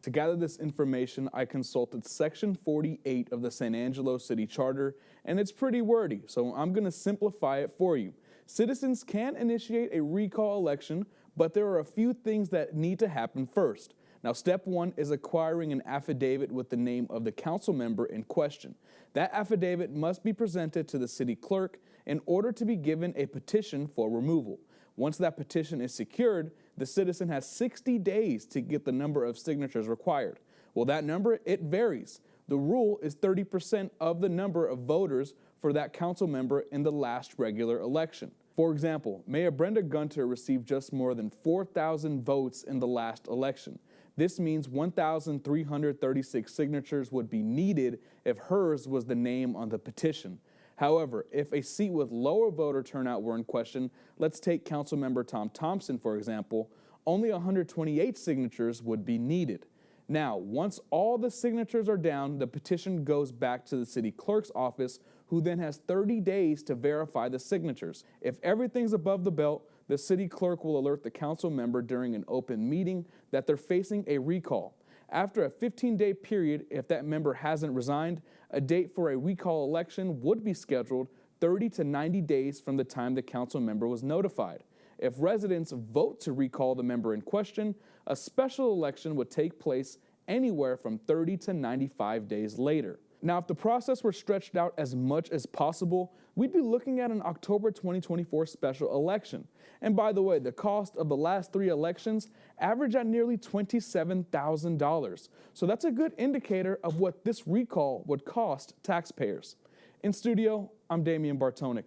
To gather this information, I consulted Section 48 of the San Angelo City Charter, and it's pretty wordy, so I'm going to simplify it for you. Citizens can initiate a recall election, but there are a few things that need to happen first. Now, step one is acquiring an affidavit with the name of the council member in question. That affidavit must be presented to the city clerk in order to be given a petition for removal. Once that petition is secured, the citizen has 60 days to get the number of signatures required. Well, that number, it varies. The rule is 30% of the number of voters for that council member in the last regular election. For example, Mayor Brenda Gunter received just more than 4,000 votes in the last election. This means 1,336 signatures would be needed if hers was the name on the petition. However, if a seat with lower voter turnout were in question, let's take Councilmember Tom Thompson, for example, only 128 signatures would be needed. Now, once all the signatures are down, the petition goes back to the city clerk's office, who then has 30 days to verify the signatures. If everything's above the belt, the city clerk will alert the council member during an open meeting that they're facing a recall. After a 15-day period, if that member hasn't resigned, a date for a recall election would be scheduled 30 to 90 days from the time the council member was notified. If residents vote to recall the member in question, a special election would take place anywhere from 30 to 95 days later. Now, if the process were stretched out as much as possible, we'd be looking at an October 2024 special election. And by the way, the cost of the last 3 elections average at nearly $27,000. So that's a good indicator of what this recall would cost taxpayers. In studio, I'm Damien Bartonek.